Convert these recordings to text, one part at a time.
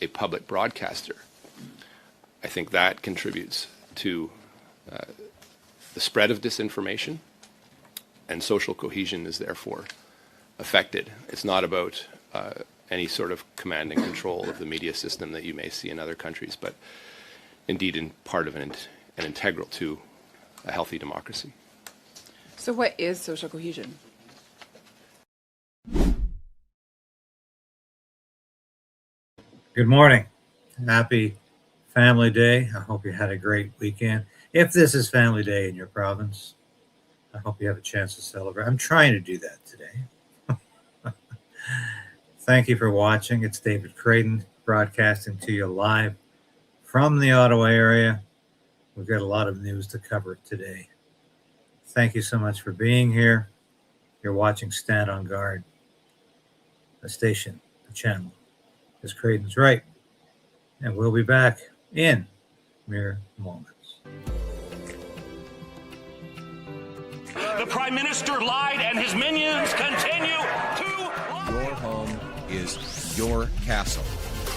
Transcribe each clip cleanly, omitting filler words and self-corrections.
a public broadcaster, I think that contributes to the spread of disinformation, and social cohesion is therefore affected. It's not about any sort of command and control of the media system that you may see in other countries, but indeed in part of an integral to a healthy democracy. So what is social cohesion? Good morning. Happy Family Day. I hope you had a great weekend. If this is Family Day in your province, I hope you have a chance to celebrate. I'm trying to do that today. Thank you for watching. It's David Creighton broadcasting to you live from the Ottawa area. We've got a lot of news to cover today. Thank you so much for being here. You're watching Stand on Guard. The station, the channel is Creighton's Right. And we'll be back in mere moments. The Prime Minister lied and his minions continue to lie. Your home is your castle.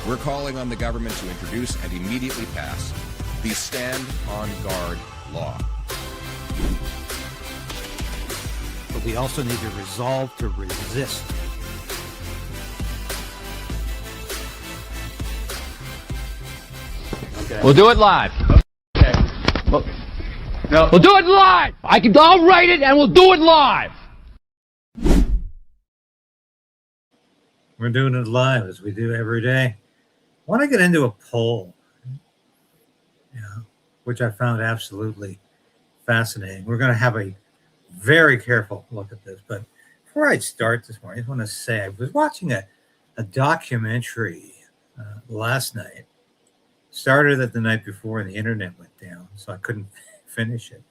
We're calling on the government to introduce and immediately pass the Stand on Guard law. But we also need to resolve to resist. Okay. We'll do it live. Okay. No. We'll do it live. I'll write it and we'll do it live. We're doing it live as we do every day. I want to get into a poll, which I found absolutely fascinating. We're going to have a very careful look at this. But before I start this morning, I just want to say I was watching a documentary last night. Started it the night before and the internet went down, so I couldn't finish it.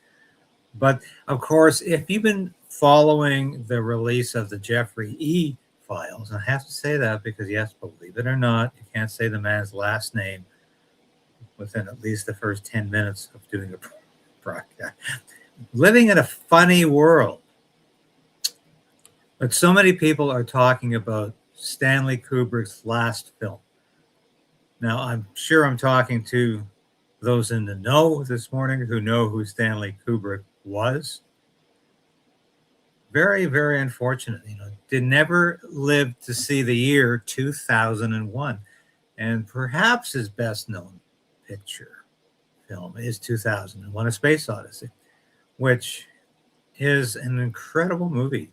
But of course, if you've been following the release of the Jeffrey E. files, and I have to say that because, yes, believe it or not, you can't say the man's last name within at least the first 10 minutes of doing a broadcast. Living in a funny world. But so many people are talking about Stanley Kubrick's last film. Now, I'm sure I'm talking to those in the know this morning who know who Stanley Kubrick was. Very, very unfortunate. Did never live to see the year 2001. And perhaps his best known picture film is 2001: A Space Odyssey, which is an incredible movie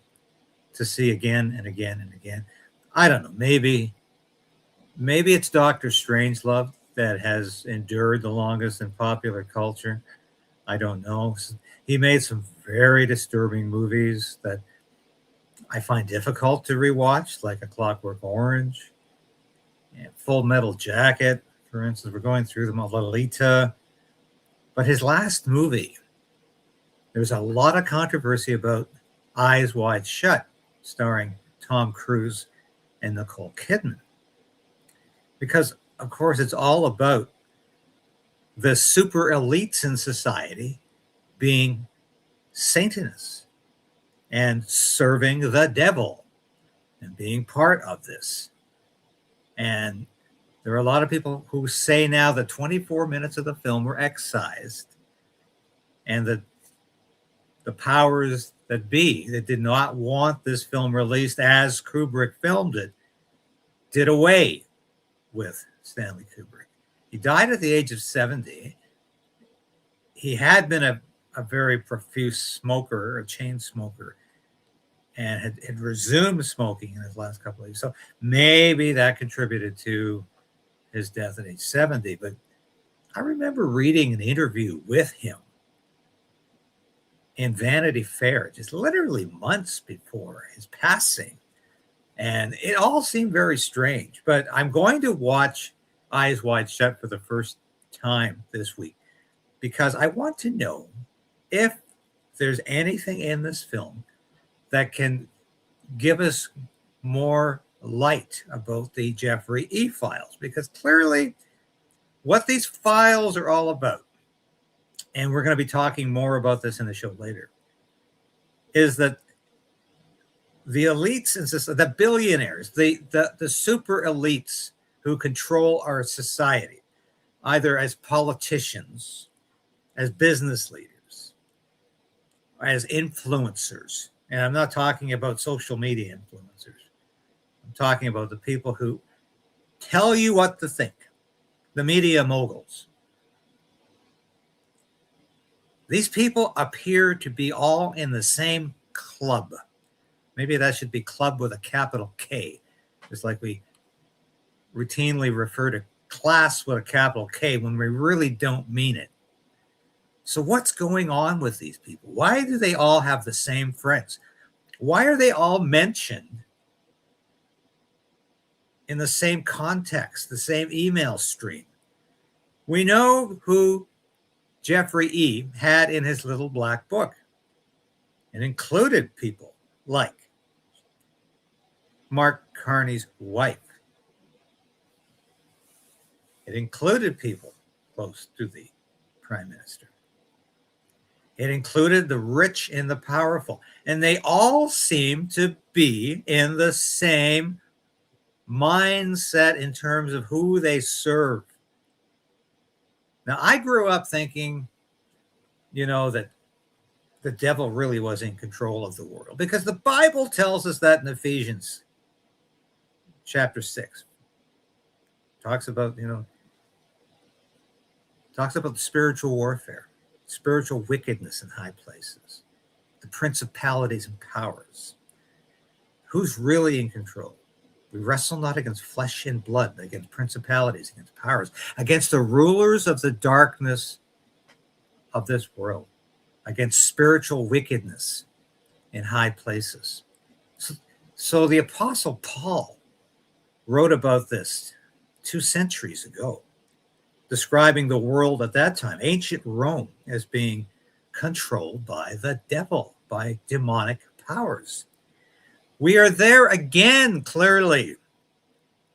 to see again and again and again. I don't know, maybe it's Dr. Strangelove that has endured the longest in popular culture. I don't know. He made some very disturbing movies that I find difficult to rewatch, like A Clockwork Orange and Full Metal Jacket, for instance. We're going through them, Lolita. But his last movie, there's a lot of controversy about Eyes Wide Shut, starring Tom Cruise and Nicole Kidman. Because, of course, it's all about the super elites in society being Satanists and serving the devil and being part of this. And there are a lot of people who say now that 24 minutes of the film were excised, and that the powers that be that did not want this film released as Kubrick filmed it did away with Stanley Kubrick. He died at the age of 70. He had been a very profuse smoker, a chain smoker, and had resumed smoking in his last couple of years. So maybe that contributed to his death at age 70. But I remember reading an interview with him in Vanity Fair, just literally months before his passing. And it all seemed very strange. But I'm going to watch Eyes Wide Shut for the first time this week because I want to know if there's anything in this film that can give us more light about the Jeffrey E. files. Because clearly what these files are all about, and we're going to be talking more about this in the show later, is that the elites, the billionaires, the super elites who control our society, either as politicians, as business leaders, as influencers. And I'm not talking about social media influencers. I'm talking about the people who tell you what to think, the media moguls. These people appear to be all in the same club. Maybe that should be club with a capital K, just like we routinely refer to class with a capital K when we really don't mean it. So what's going on with these people? Why do they all have the same friends? Why are they all mentioned in the same context, the same email stream? We know who Jeffrey E. had in his little black book. It included people like Mark Carney's wife. It included people close to the prime minister. It included the rich and the powerful. And they all seem to be in the same mindset in terms of who they serve. Now, I grew up thinking, that the devil really was in control of the world, because the Bible tells us that in Ephesians chapter 6. Talks about the spiritual warfare, spiritual wickedness in high places, the principalities and powers. Who's really in control? We wrestle not against flesh and blood, but against principalities, against powers, against the rulers of the darkness of this world, against spiritual wickedness in high places. So the Apostle Paul wrote about this 2 centuries ago, describing the world at that time, ancient Rome, as being controlled by the devil, by demonic powers. We are there again, clearly.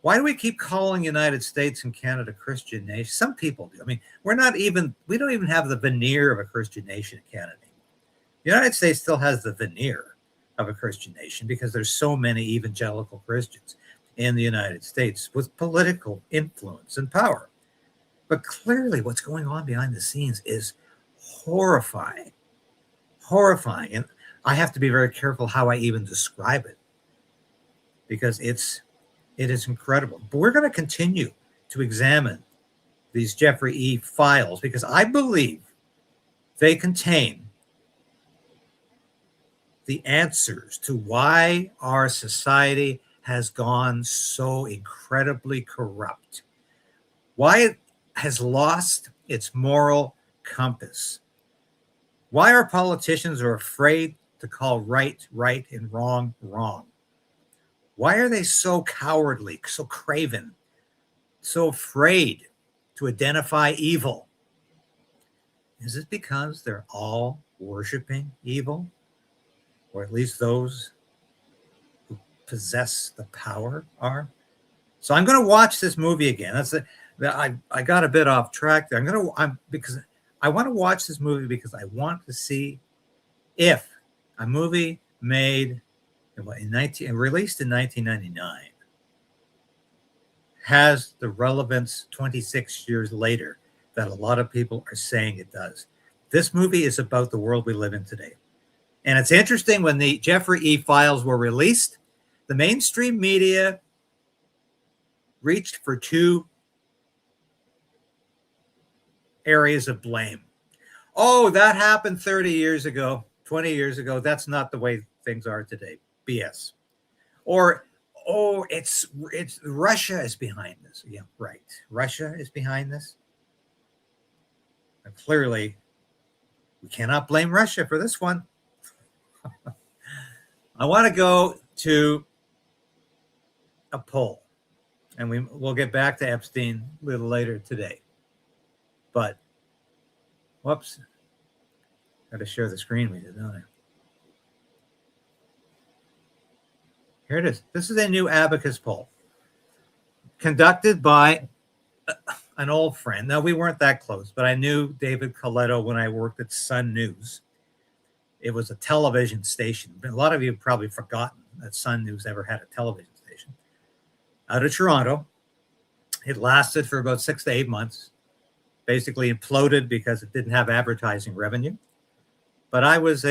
Why do we keep calling United States and Canada Christian nations? Some people do. I mean, we don't even have the veneer of a Christian nation in Canada. The United States still has the veneer of a Christian nation because there's so many evangelical Christians in the United States with political influence and power. But clearly what's going on behind the scenes is horrifying. Horrifying. And I have to be very careful how I even describe it, because it is incredible. But we're going to continue to examine these Jeffrey E. files because I believe they contain the answers to why our society has gone so incredibly corrupt, why it has lost its moral compass, why our politicians are afraid to call right, right, and wrong, wrong. Why are they so cowardly, so craven, so afraid to identify evil? Is it because they're all worshiping evil? Or at least those who possess the power are? So I'm going to watch this movie again. I got a bit off track there. Because I want to watch this movie because I want to see if a movie made released in 1999 has the relevance 26 years later that a lot of people are saying it does. This movie is about the world we live in today. And it's interesting, when the Jeffrey E. files were released, the mainstream media reached for 2 areas of blame. Oh, that happened 30 years ago, 20 years ago. That's not the way things are today. BS. Or, it's Russia is behind this. Yeah, right. Russia is behind this. And clearly, we cannot blame Russia for this one. I want to go to a poll, and we'll get back to Epstein a little later today. But, whoops. Got to share the screen with you, don't I? Here it is. This is a new Abacus poll conducted by an old friend. Now, we weren't that close, but I knew David Coletto when I worked at Sun News. It was a television station. A lot of you have probably forgotten that Sun News ever had a television station. Out of Toronto. It lasted for about 6 to 8 months, basically imploded because it didn't have advertising revenue. But I was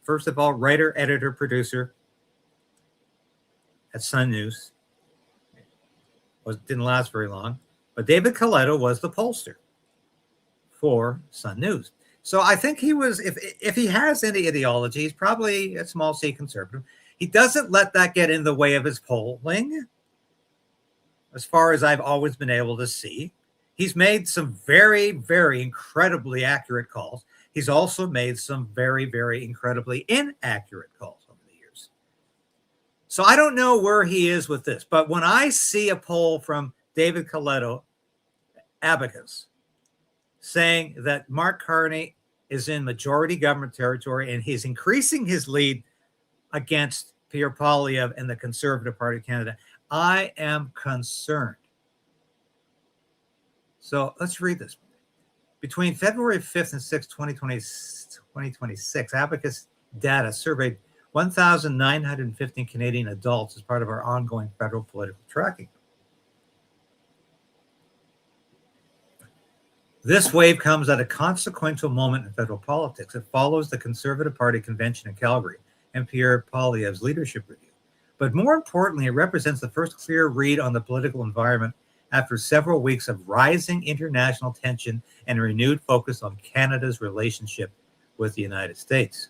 first of all, writer, editor, producer at Sun News. Didn't last very long. But David Coletto was the pollster for Sun News. So I think he was, if he has any ideology, he's probably a small c conservative. He doesn't let that get in the way of his polling, as far as I've always been able to see. He's made some very, very incredibly accurate calls. He's also made some very, very incredibly inaccurate calls over the years. So I don't know where he is with this, but when I see a poll from David Coletto, Abacus, saying that Mark Carney is in majority government territory and he's increasing his lead against Pierre Poilievre and the Conservative Party of Canada, I am concerned. So let's read this. Between February 5th and 6th, 2026, Abacus data surveyed 1,915 Canadian adults as part of our ongoing federal political tracking. This wave comes at a consequential moment in federal politics. It follows the Conservative Party convention in Calgary and Pierre Poilievre's leadership review. But more importantly, it represents the first clear read on the political environment after several weeks of rising international tension and a renewed focus on Canada's relationship with the United States.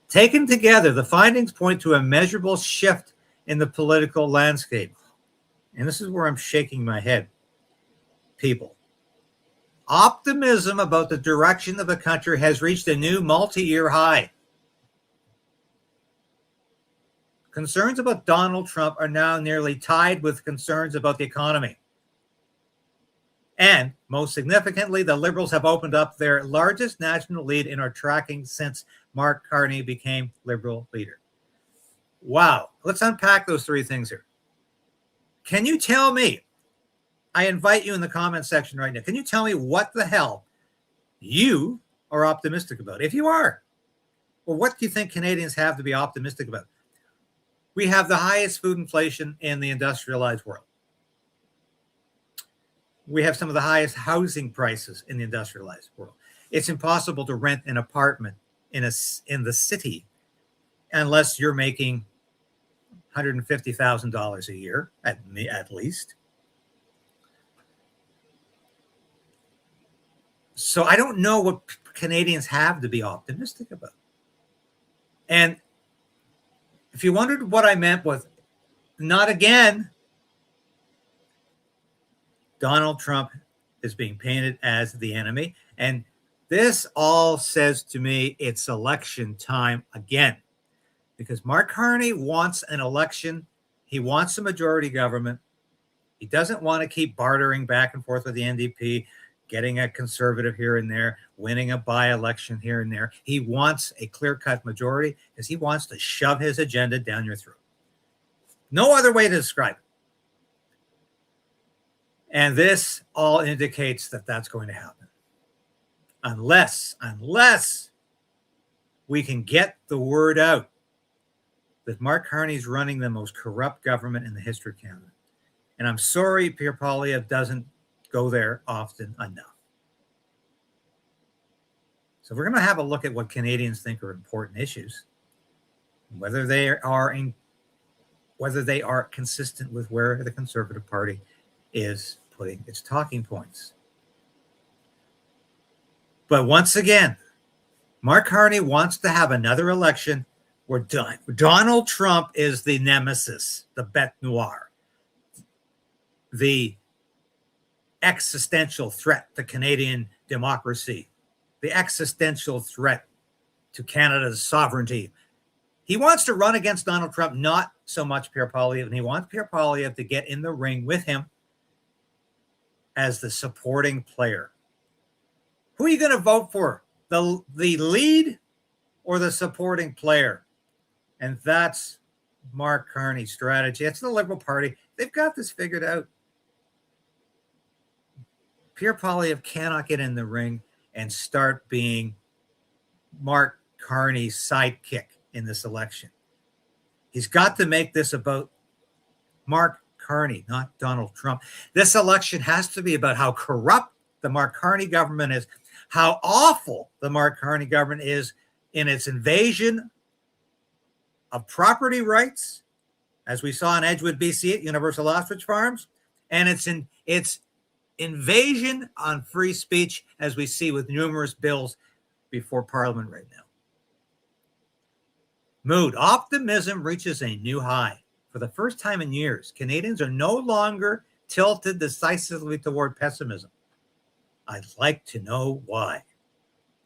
Taken together, the findings point to a measurable shift in the political landscape. And this is where I'm shaking my head. People. Optimism about the direction of the country has reached a new multi-year high. Concerns about Donald Trump are now nearly tied with concerns about the economy. And most significantly, the Liberals have opened up their largest national lead in our tracking since Mark Carney became Liberal leader. Wow. Let's unpack those three things here. Can you tell me, I invite you in the comment section right now, can you tell me what the hell you are optimistic about? If you are, or what do you think Canadians have to be optimistic about? We have the highest food inflation in the industrialized world. We have some of the highest housing prices in the industrialized world. It's impossible to rent an apartment in the city unless you're making $150,000 a year at least. So I don't know what Canadians have to be optimistic about. And if you wondered what I meant with not again, Donald Trump is being painted as the enemy. And this all says to me it's election time again. Because Mark Carney wants an election. He wants a majority government. He doesn't want to keep bartering back and forth with the NDP, getting a conservative here and there, winning a by-election here and there. He wants a clear-cut majority because he wants to shove his agenda down your throat. No other way to describe it. And this all indicates that that's going to happen. Unless we can get the word out that Mark Carney's running the most corrupt government in the history of Canada. And I'm sorry Pierre Poilievre doesn't go there often enough. So we're going to have a look at what Canadians think are important issues, whether they are consistent with where the Conservative Party is putting its talking points. But once again, Mark Carney wants to have another election where Donald Trump is the nemesis, the bête noire, the existential threat to Canadian democracy, the existential threat to Canada's sovereignty. He wants to run against Donald Trump, not so much Pierre Poilievre, and he wants Pierre Poilievre to get in the ring with him as the supporting player. Who are you going to vote for? The lead or the supporting player? And that's Mark Carney's strategy. It's the Liberal Party. They've got this figured out. Pierre Poilievre cannot get in the ring and start being Mark Carney's sidekick in this election. He's got to make this about Mark Carney, not Donald Trump. This election has to be about how corrupt the Mark Carney government is, how awful the Mark Carney government is in its invasion of property rights, as we saw in Edgewood, BC at Universal Ostrich Farms, and its invasion on free speech, as we see with numerous bills before Parliament right now. Mood. Optimism reaches a new high. For the first time in years, Canadians are no longer tilted decisively toward pessimism. I'd like to know why.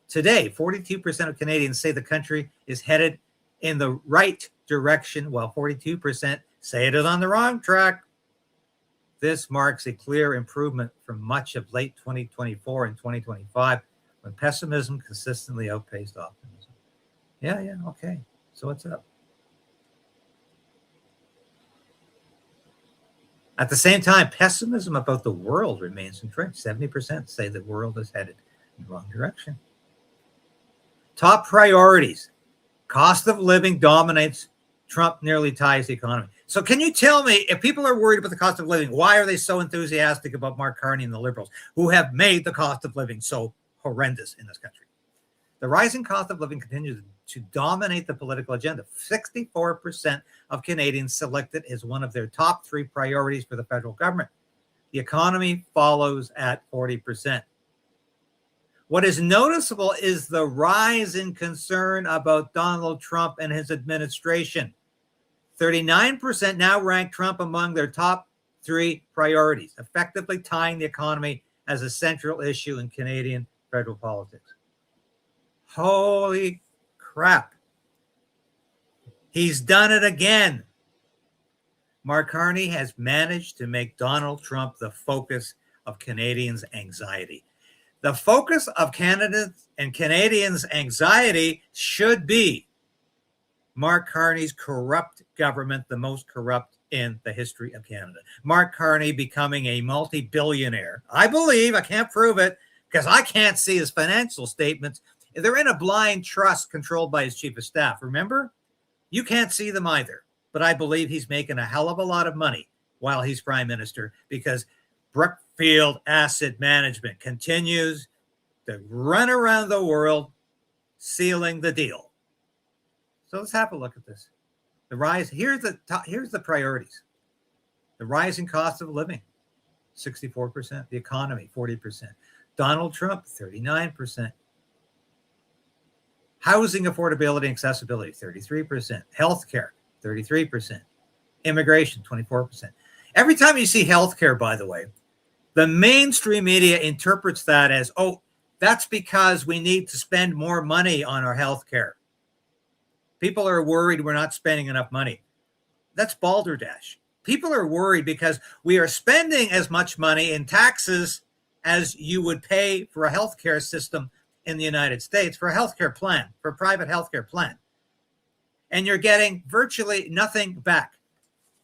Today, 42% of Canadians say the country is headed in the right direction, while 42% say it is on the wrong track. This marks a clear improvement from much of late 2024 and 2025, when pessimism consistently outpaced optimism. Yeah, okay. So what's up? At the same time, pessimism about the world remains entrenched. 70% say the world is headed in the wrong direction. Top priorities. Cost of living dominates. Trump nearly ties the economy. So can you tell me, if people are worried about the cost of living, why are they so enthusiastic about Mark Carney and the Liberals, who have made the cost of living so horrendous in this country? The rising cost of living continues to dominate the political agenda. 64% of Canadians select it as one of their top 3 priorities for the federal government. The economy follows at 40%. What is noticeable is the rise in concern about Donald Trump and his administration. 39% now rank Trump among their top 3 priorities, effectively tying the economy as a central issue in Canadian federal politics. Holy crap. He's done it again. Mark Carney has managed to make Donald Trump the focus of Canadians' anxiety. The focus of Canada's and Canadians' anxiety should be Mark Carney's corrupt government, the most corrupt in the history of Canada. Mark Carney becoming a multi-billionaire. I believe, I can't prove it because I can't see his financial statements. They're in a blind trust controlled by his chief of staff. Remember? You can't see them either. But I believe he's making a hell of a lot of money while he's prime minister, because Brookfield Asset Management continues to run around the world sealing the deal. So let's have a look at this. The rise, here's the priorities. The rising cost of living, 64%. The economy, 40%. Donald Trump, 39%. Housing affordability and accessibility, 33%. Healthcare, 33%. Immigration, 24%. Every time you see healthcare, by the way, the mainstream media interprets that as, oh, that's because we need to spend more money on our healthcare. People are worried we're not spending enough money. That's balderdash. People are worried because we are spending as much money in taxes as you would pay for a healthcare system in the United States, for a healthcare plan, for a private healthcare plan. And you're getting virtually nothing back.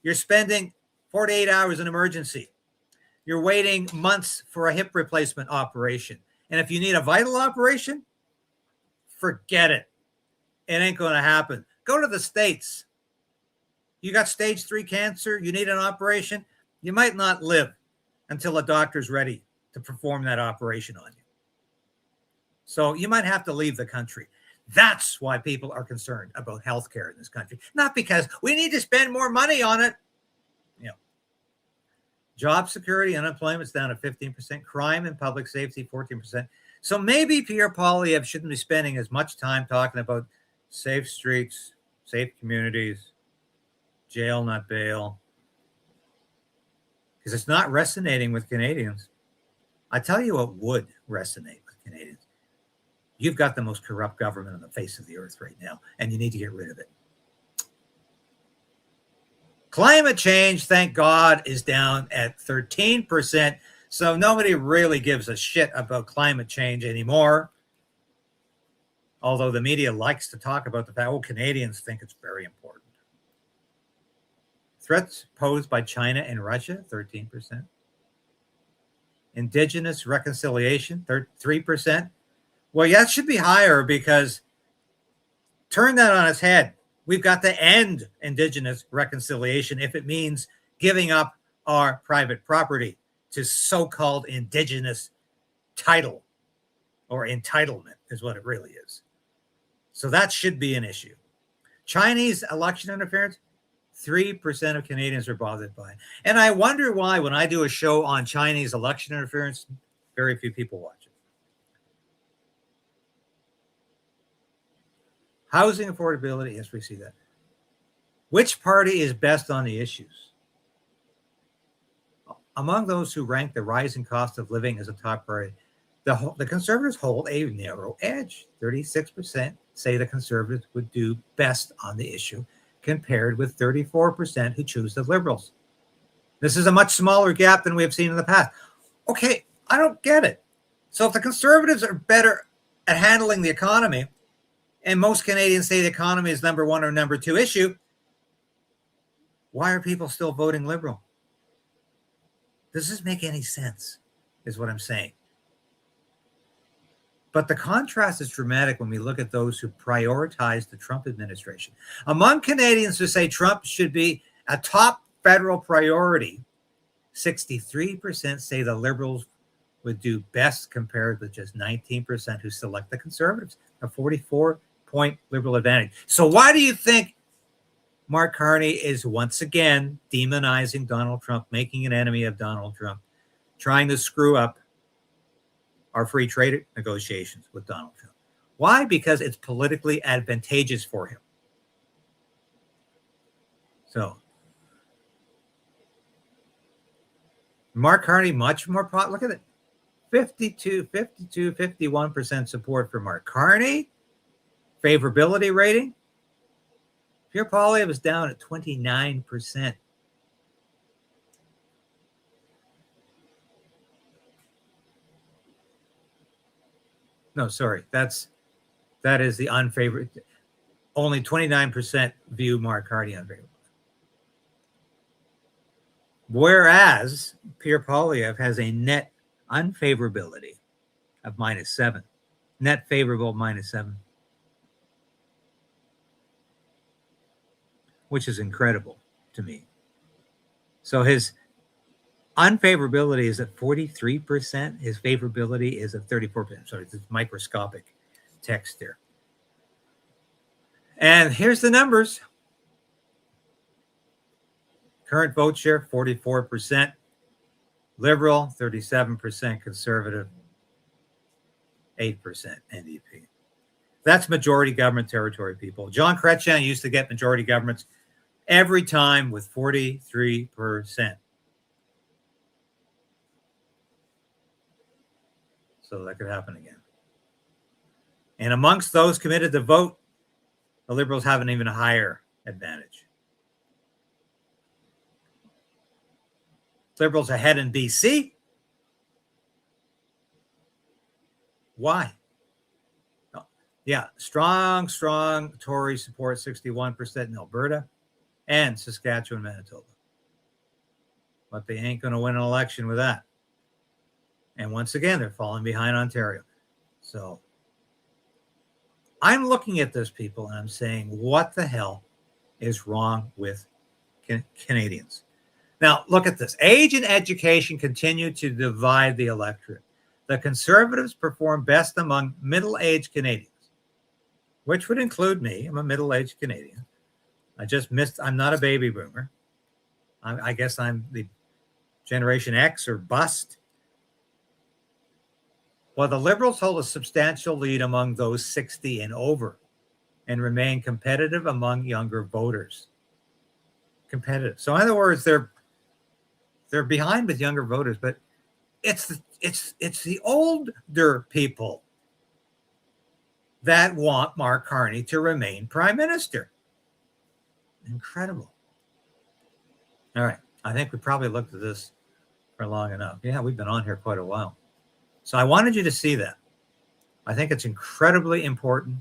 You're spending 48 hours in emergency. You're waiting months for a hip replacement operation. And if you need a vital operation, forget it. It ain't going to happen. Go to the States. You got stage 3 cancer, you need an operation, you might not live until a doctor's ready to perform that operation on you. So you might have to leave the country. That's why people are concerned about healthcare in this country. Not because we need to spend more money on it. You know, job security, unemployment is down to 15%. Crime and public safety, 14%. So maybe Pierre Poilievre shouldn't be spending as much time talking about safe streets, safe communities, jail, not bail, because it's not resonating with Canadians. I tell you what would resonate with Canadians. You've got the most corrupt government on the face of the earth right now, and you need to get rid of it. Climate change, thank God, is down at 13%. So nobody really gives a shit about climate change anymore. Although the media likes to talk about the fact, oh, Canadians think it's very important. Threats posed by China and Russia, 13%. Indigenous reconciliation, 3%. Well, that should be higher, because turn that on its head. We've got to end Indigenous reconciliation if it means giving up are private property to so-called indigenous title, or entitlement is what it really is. So that should be an issue. Chinese election interference, 3% of Canadians are bothered by it. And I wonder why, when I do a show on Chinese election interference, very few people watch it. Housing affordability, yes, we see that. Which party is best on the issues? Among those who rank the rising cost of living as a top priority, the Conservatives hold a narrow edge. 36% say the Conservatives would do best on the issue, compared with 34% who choose the Liberals. This is a much smaller gap than we have seen in the past. Okay, I don't get it. So if the Conservatives are better at handling the economy, and most Canadians say the economy is number one or number two issue, why are people still voting Liberal? Does this make any sense, is what I'm saying. But the contrast is dramatic when we look at those who prioritize the Trump administration. Among Canadians who say Trump should be a top federal priority, 63% say the Liberals would do best, compared with just 19% who select the Conservatives, a 44-point Liberal advantage. So why do you think Mark Carney is once again demonizing Donald Trump, making an enemy of Donald Trump, trying to screw up our free trade negotiations with Donald Trump? Why? Because it's politically advantageous for him. So Mark Carney, much more look at it. 51% support for Mark Carney. Favorability rating, Pierre Poilievre was down at 29%. No, sorry, that is the unfavorable. Only 29% view Mark Carney unfavorable. Whereas Pierre Poilievre has a net unfavorability of -7, net favorable -7, which is incredible to me. So his unfavorability is at 43%. His favorability is at 34%. Sorry, it's microscopic text there. And here's the numbers. Current vote share, 44%. Liberal, 37%. Conservative, 8% NDP. That's majority government territory, people. John Chrétien used to get majority governments every time with 43%. So that could happen again. And amongst those committed to vote, the Liberals have an even higher advantage. Liberals ahead in BC. Why? Oh, yeah, strong Tory support, 61% in Alberta and Saskatchewan, Manitoba. But they ain't going to win an election with that. And once again, they're falling behind Ontario. So I'm looking at this, people, and I'm saying, what the hell is wrong with Canadians? Now, look at this. Age and education continue to divide the electorate. The Conservatives perform best among middle-aged Canadians, which would include me. I'm a middle-aged Canadian. I'm not a baby boomer. I guess I'm the Generation X or bust. Well, the Liberals hold a substantial lead among those 60 and over and remain competitive among younger voters. Competitive. So in other words, they're behind with younger voters, but it's the older people that want Mark Carney to remain prime minister. Incredible. All right. I think we probably looked at this for long enough. Yeah, we've been on here quite a while. So I wanted you to see that. I think it's incredibly important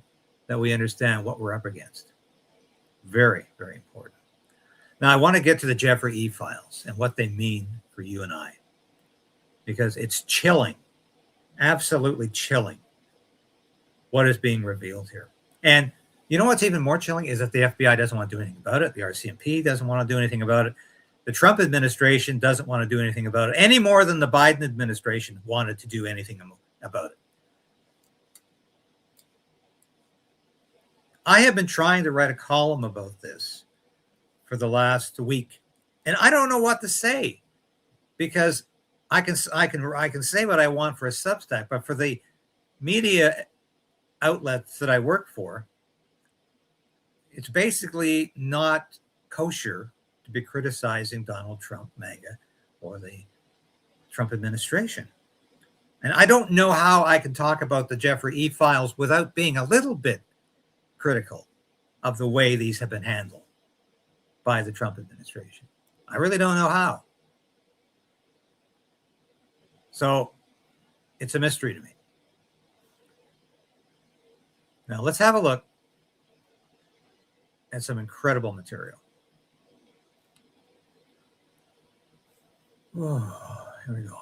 that we understand what we're up against. Very, very important. Now, I want to get to the Jeffrey E. files and what they mean for you and I, because it's chilling, absolutely chilling, what is being revealed here. And you know what's even more chilling is that the FBI doesn't want to do anything about it. The RCMP doesn't want to do anything about it. The Trump administration doesn't want to do anything about it any more than the Biden administration wanted to do anything about it. I have been trying to write a column about this for the last week, and I don't know what to say, because I can say what I want for a Substack, but for the media outlets that I work for, it's basically not kosher to be criticizing Donald Trump, MAGA, or the Trump administration. And I don't know how I can talk about the Jeffrey E. files without being a little bit critical of the way these have been handled by the Trump administration. I really don't know how. So it's a mystery to me. Now let's have a look at some incredible material. Oh, here we go.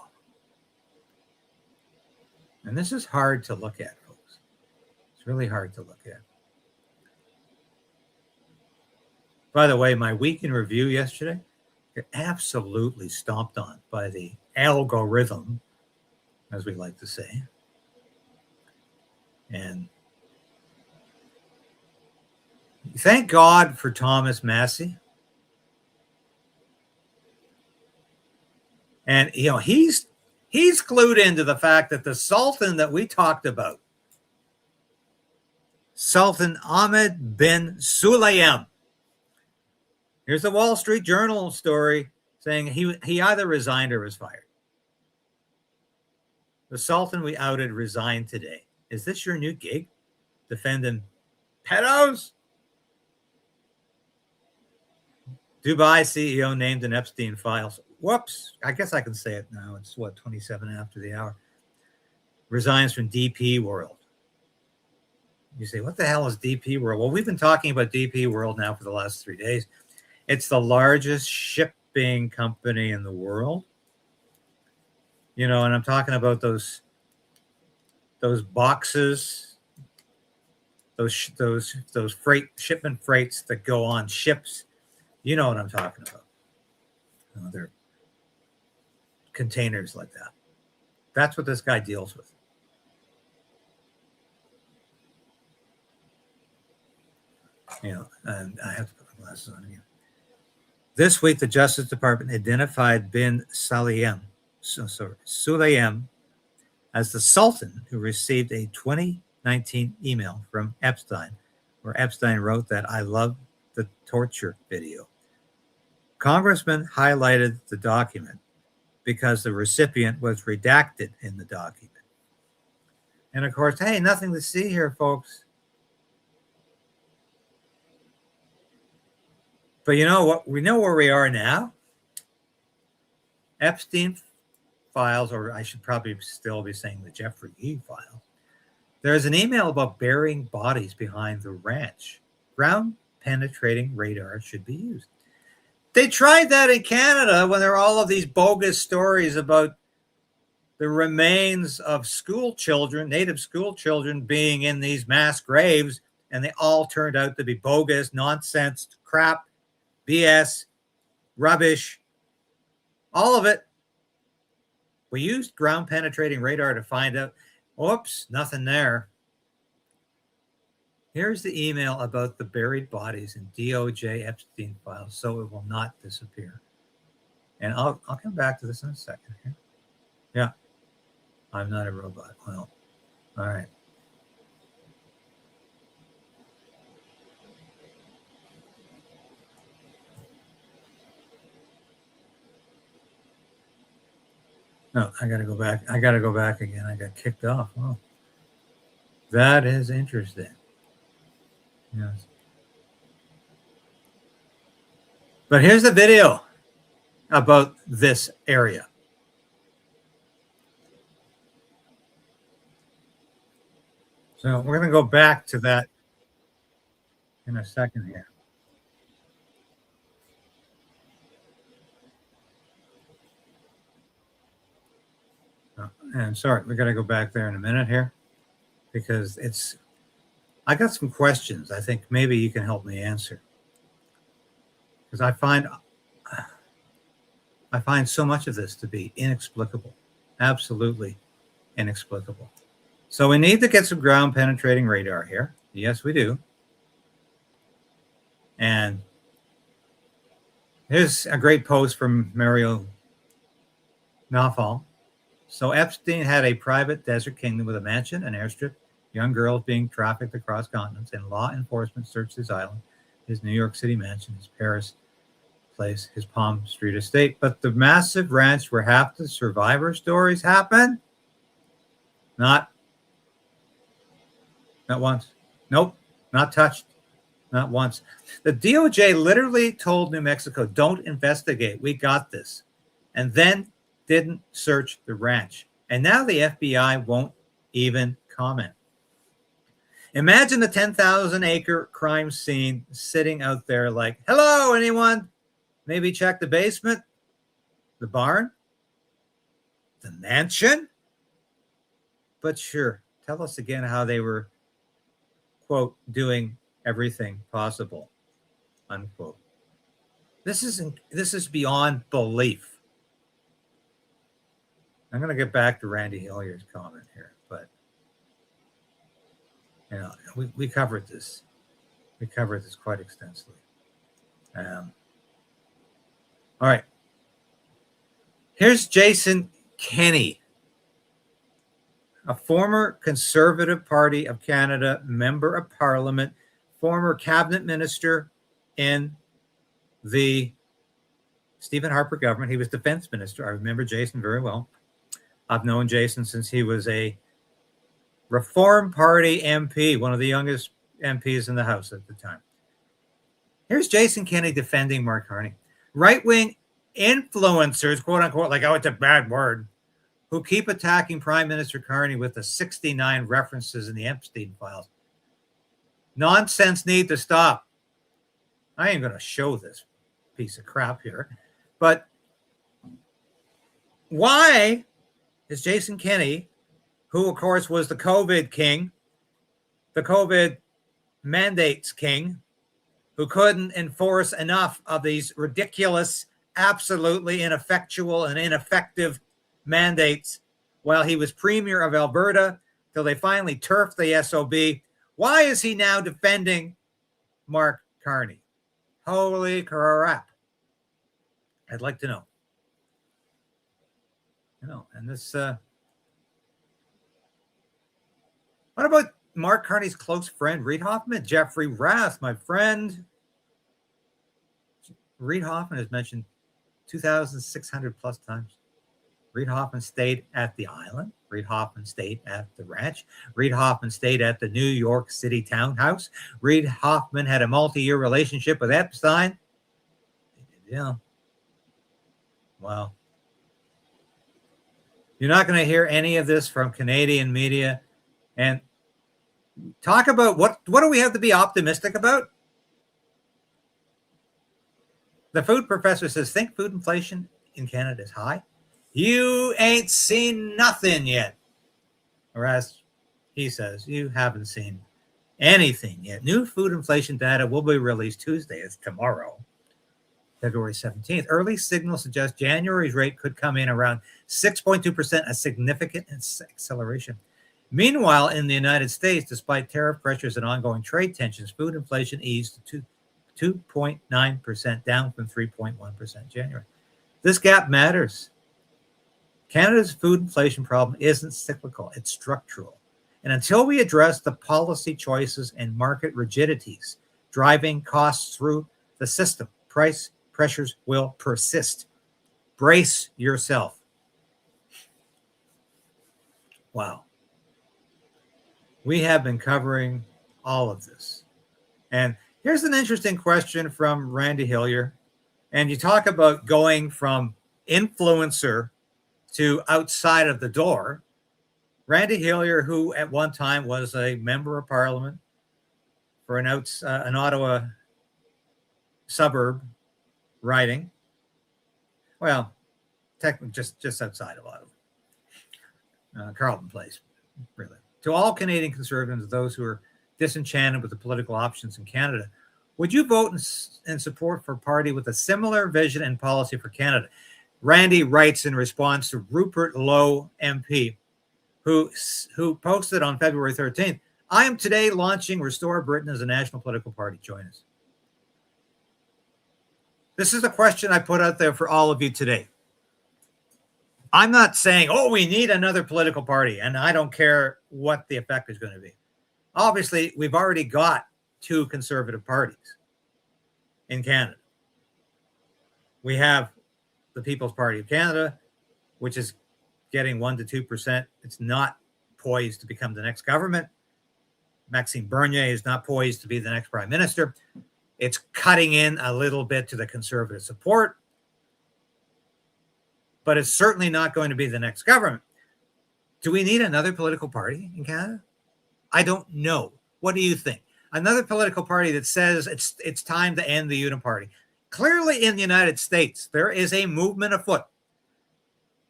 And this is hard to look at, folks. It's really hard to look at. By the way, my week in review yesterday got absolutely stomped on by the algorithm, as we like to say. And thank God for Thomas Massey. And, you know, he's clued into the fact that the Sultan that we talked about, Sultan Ahmed bin Sulayem, here's the Wall Street Journal story saying he either resigned or was fired. The Sultan we outed resigned today. Is this your new gig? Defending pedos? Dubai CEO named in Epstein files. Whoops. I guess I can say it now. It's 27 after the hour. Resigns from DP World. You say, what the hell is DP World? Well, we've been talking about DP World now for the last 3 days. It's the largest shipping company in the world. You know, and I'm talking about those boxes, those shipment freights that go on ships. You know what I'm talking about. They're containers like that. That's what this guy deals with. You know, and I have to put my glasses on again. This week, the Justice Department identified bin Sulayem as the Sultan who received a 2019 email from Epstein, where Epstein wrote that I love the torture video. Congressman highlighted the document because the recipient was redacted in the document. And of course, hey, nothing to see here, folks. But you know what? We know where we are now. Epstein files, or I should probably still be saying the Jeffrey E. file. There's an email about burying bodies behind the ranch. Ground penetrating radar should be used. They tried that in Canada when there were all of these bogus stories about the remains of school children, native school children, being in these mass graves, and they all turned out to be bogus, nonsense, crap, BS, rubbish, all of it. We used ground penetrating radar to find out, oops, nothing there. Here's the email about the buried bodies in DOJ Epstein files, so it will not disappear. And I'll come back to this in a second here. Yeah, I'm not a robot. Well, all right. No, I got to go back. I got to go back again. I got kicked off. Oh, that is interesting. Yes. But here's the video about this area. So we're going to go back to that in a second here. And sorry, we're going to go back there in a minute here because I got some questions I think maybe you can help me answer. Because I find I find so much of this to be inexplicable, absolutely inexplicable. So we need to get some ground penetrating radar here. Yes, we do. And here's a great post from Mario Nawfal. So Epstein had a private desert kingdom with a mansion, an airstrip, young girls being trafficked across continents, and law enforcement searched his island, his New York City mansion, his Paris place, his Palm Street estate. But the massive ranch where half the survivor stories happen? Not once. Nope, not touched. Not once. The DOJ literally told New Mexico, don't investigate. We got this. And then didn't search the ranch. And now the FBI won't even comment. Imagine the 10,000-acre crime scene sitting out there like, hello, anyone? Maybe check the basement, the barn, the mansion? But sure, tell us again how they were, quote, doing everything possible, unquote. This is beyond belief. I'm going to get back to Randy Hillier's comment here, but we covered this. We covered this quite extensively. All right. Here's Jason Kenney, a former Conservative Party of Canada member of Parliament, former cabinet minister in the Stephen Harper government. He was defense minister. I remember Jason very well. I've known Jason since he was a Reform Party MP, one of the youngest MPs in the House at the time. Here's Jason Kenney defending Mark Carney. Right-wing influencers, quote unquote, like, oh, it's a bad word, who keep attacking Prime Minister Carney with the 69 references in the Epstein files. Nonsense need to stop. I ain't going to show this piece of crap here, but why is Jason Kenney, who of course was the COVID king, the COVID mandates king, who couldn't enforce enough of these ridiculous, absolutely ineffectual and ineffective mandates while he was premier of Alberta till they finally turfed the SOB, why is he now defending Mark Carney? Holy crap. I'd like to know. And this, what about Mark Carney's close friend, Reid Hoffman? Jeffrey Rath, my friend. Reid Hoffman is mentioned 2,600 plus times. Reid Hoffman stayed at the island. Reid Hoffman stayed at the ranch. Reid Hoffman stayed at the New York City townhouse. Reid Hoffman had a multi-year relationship with Epstein. Yeah. Wow. You're not going to hear any of this from Canadian media. And talk about what do we have to be optimistic about? The food professor says, think food inflation in Canada is high. You ain't seen nothing yet. Or as he says, you haven't seen anything yet. New food inflation data will be released Tuesday. It's tomorrow, February 17th. Early signals suggest January's rate could come in around 6.2%, a significant acceleration. Meanwhile, in the United States, despite tariff pressures and ongoing trade tensions, food inflation eased to 2.9%, down from 3.1% January. This gap matters. Canada's food inflation problem isn't cyclical, it's structural. And until we address the policy choices and market rigidities driving costs through the system, price pressures will persist. Brace yourself. Wow. We have been covering all of this. And here's an interesting question from Randy Hillier. And you talk about going from influencer to outside of the door. Randy Hillier, who at one time was a member of Parliament for an Ottawa suburb riding, well, technically just outside of Ottawa, Carleton Place, really. To all Canadian Conservatives, those who are disenchanted with the political options in Canada, would you vote in support for a party with a similar vision and policy for Canada? Randy writes in response to Rupert Lowe MP, who posted on February 13th, I am today launching Restore Britain as a national political party. Join us. This is a question I put out there for all of you today. I'm not saying, oh, we need another political party, and I don't care what the effect is going to be. Obviously, we've already got two conservative parties in Canada. We have the People's Party of Canada, which is getting 1 to 2%. It's not poised to become the next government. Maxime Bernier is not poised to be the next prime minister. It's cutting in a little bit to the conservative support, but it's certainly not going to be the next government. Do we need another political party in Canada? I don't know. What do you think? Another political party that says it's time to end the Uniparty. Clearly in the United States, there is a movement afoot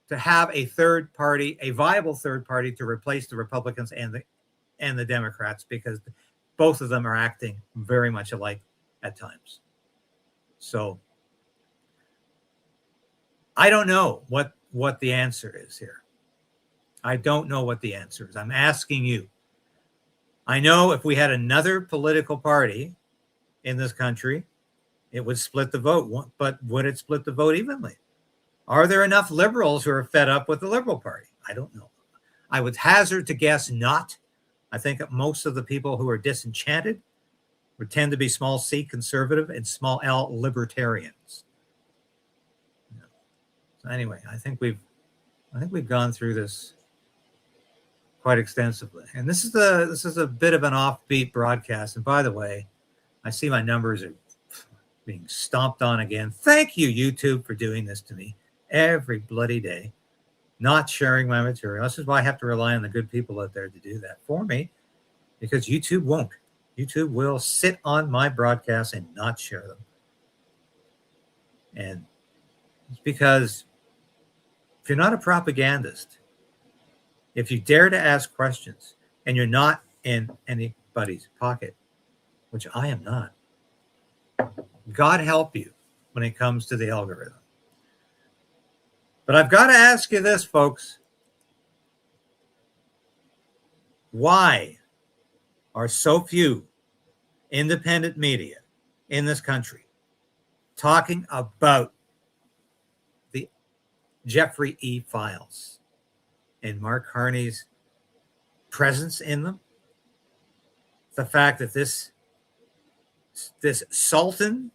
to have a third party, a viable third party to replace the Republicans and the Democrats, because both of them are acting very much alike at times. So I don't know what the answer is here. I don't know what the answer is. I'm asking you. I know if we had another political party in this country, it would split the vote, but would it split the vote evenly? Are there enough liberals who are fed up with the Liberal Party? I don't know. I would hazard to guess not. I think most of the people who are disenchanted would tend to be small c conservative and small l libertarians. So anyway, I think we've gone through this quite extensively, and this is a bit of an offbeat broadcast. And by the way, I see my numbers are being stomped on again. Thank you, YouTube, for doing this to me every bloody day, not sharing my material. This is why I have to rely on the good people out there to do that for me, because YouTube won't. YouTube will sit on my broadcasts and not share them. And it's because if you're not a propagandist, if you dare to ask questions and you're not in anybody's pocket, which I am not, God help you when it comes to the algorithm. But I've got to ask you this, folks. Why are so few independent media in this country talking about the Jeffrey E. files and Mark Carney's presence in them? The fact that this Sultan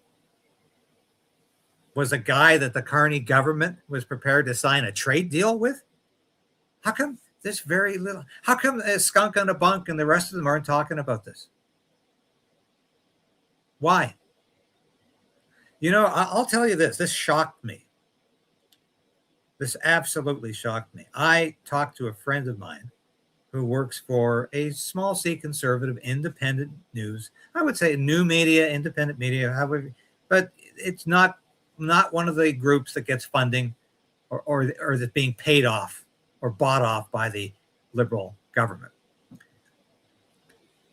was a guy that the Carney government was prepared to sign a trade deal with? How come there's very little? How come Skunk on a Bunk and the rest of them aren't talking about this? Why? You know, I'll tell you this. This shocked me. This absolutely shocked me. I talked to a friend of mine who works for a small c conservative independent news. I would say new media, independent media, however, but it's not one of the groups that gets funding or that's being paid off or bought off by the Liberal government.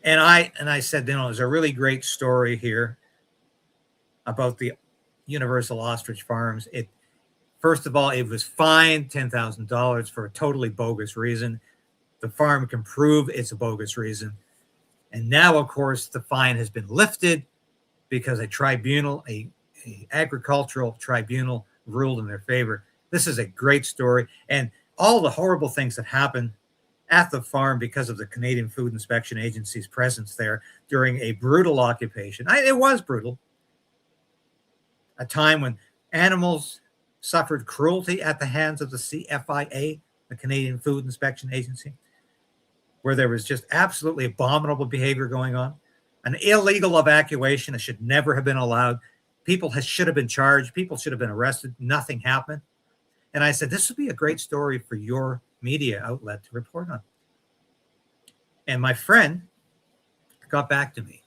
And I said, you know, there's a really great story here about the Universal Ostrich Farms. First of all, it was fined $10,000 for a totally bogus reason. The farm can prove it's a bogus reason. And now, of course, the fine has been lifted because a tribunal, a agricultural tribunal, ruled in their favor. This is a great story. And all the horrible things that happened at the farm because of the Canadian Food Inspection Agency's presence there during a brutal occupation. It was brutal. A time when animals suffered cruelty at the hands of the CFIA, the Canadian Food Inspection Agency, where there was just absolutely abominable behavior going on. An illegal evacuation that should never have been allowed. People should have been charged. People should have been arrested. Nothing happened. And I said, this would be a great story for your media outlet to report on. And my friend got back to me.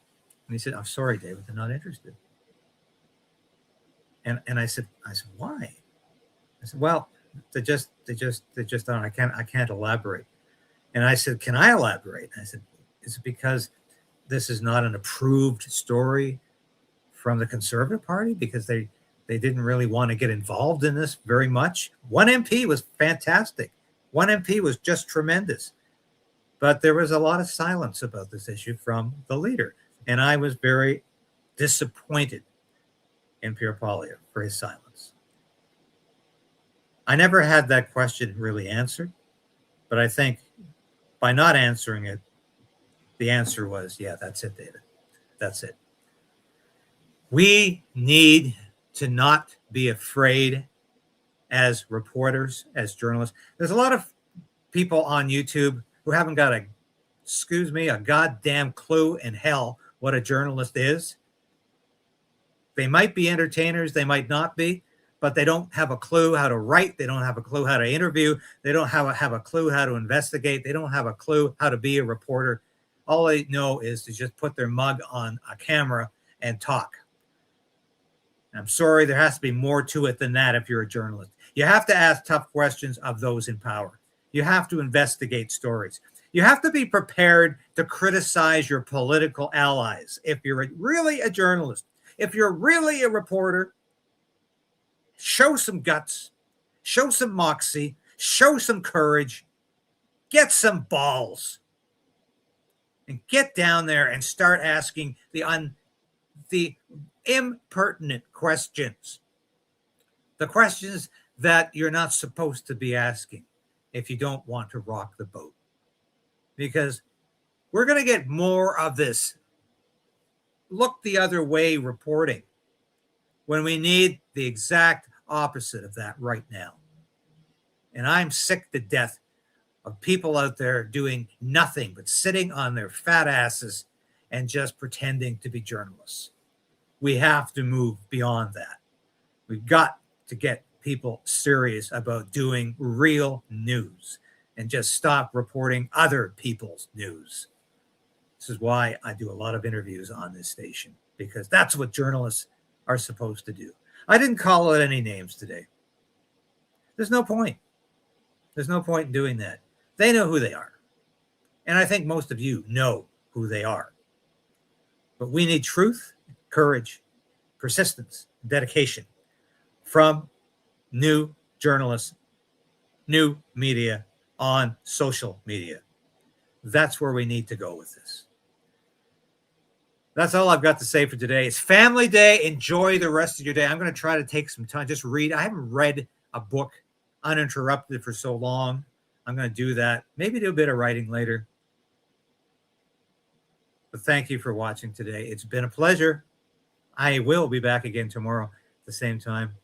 And he said, I'm sorry, David, they're not interested. And I said, why? I said, well, they just don't. I can't elaborate. And I said, can I elaborate? And I said, is it because this is not an approved story from the Conservative Party? Because They didn't really want to get involved in this very much. One MP was fantastic. One MP was just tremendous. But there was a lot of silence about this issue from the leader. And I was very disappointed in Pierre Poilievre for his silence. I never had that question really answered, but I think by not answering it, the answer was, yeah, that's it, David. That's it. We need to not be afraid as reporters, as journalists. There's a lot of people on YouTube who haven't got a goddamn clue in hell what a journalist is. They might be entertainers, they might not be, but they don't have a clue how to write. They don't have a clue how to interview. They don't have a clue how to investigate. They don't have a clue how to be a reporter. All they know is to just put their mug on a camera and talk. I'm sorry, there has to be more to it than that if you're a journalist. You have to ask tough questions of those in power. You have to investigate stories. You have to be prepared to criticize your political allies. If you're really a journalist, if you're really a reporter, show some guts, show some moxie, show some courage, get some balls, and get down there and start asking the impertinent questions, the questions that you're not supposed to be asking if you don't want to rock the boat. Because we're going to get more of this look the other way reporting when we need the exact opposite of that right now. And I'm sick to death of people out there doing nothing but sitting on their fat asses and just pretending to be journalists. We have to move beyond that. We've got to get people serious about doing real news and just stop reporting other people's news. This is why I do a lot of interviews on this station, because that's what journalists are supposed to do. I didn't call out any names today. There's no point. There's no point in doing that. They know who they are. And I think most of you know who they are. But we need truth, courage, persistence, dedication from new journalists, new media on social media. That's where we need to go with this. That's all I've got to say for today. It's Family Day. Enjoy the rest of your day. I'm going to try to take some time, just read. I haven't read a book uninterrupted for so long. I'm going to do that. Maybe do a bit of writing later. But thank you for watching today. It's been a pleasure. I will be back again tomorrow at the same time.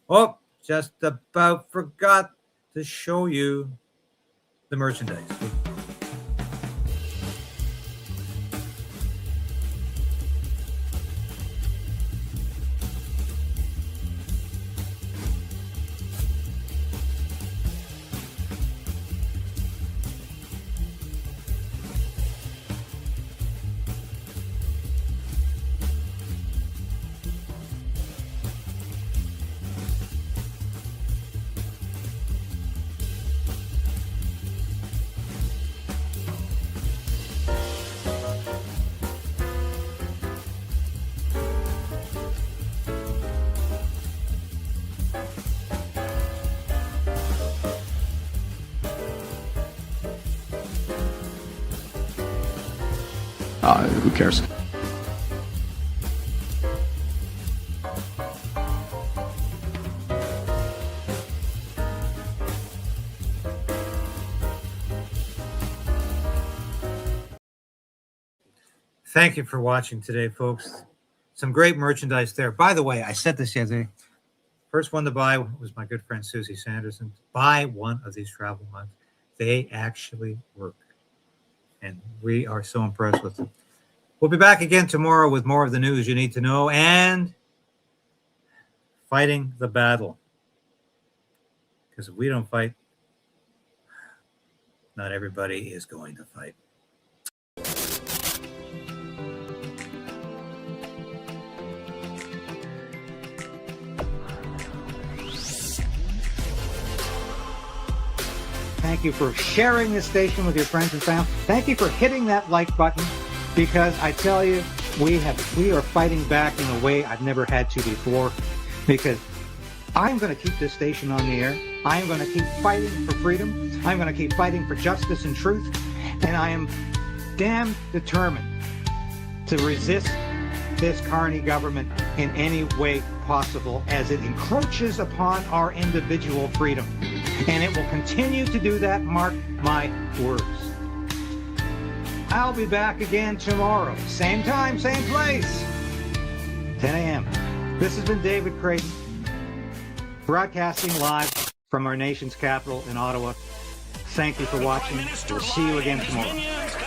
Oh, just about forgot to show you the merchandise. Who cares? Thank you for watching today, folks. Some great merchandise there. By the way, I said this yesterday. First one to buy was my good friend Susie Sanderson. Buy one of these travel mugs. They actually work. And we are so impressed with them. We'll be back again tomorrow with more of the news you need to know and fighting the battle. Because if we don't fight, not everybody is going to fight. Thank you for sharing this station with your friends and family. Thank you for hitting that like button, because I tell you, we are fighting back in a way I've never had to before. because I'm going to keep this station on the air. I am going to keep fighting for freedom. I'm going to keep fighting for justice and truth. And I am damn determined to resist this Carney government in any way possible as it encroaches upon our individual freedom. And it will continue to do that, mark my words. I'll be back again tomorrow. Same time, same place. 10 a.m. This has been David Creighton, broadcasting live from our nation's capital in Ottawa. Thank you for watching. We'll see you again tomorrow.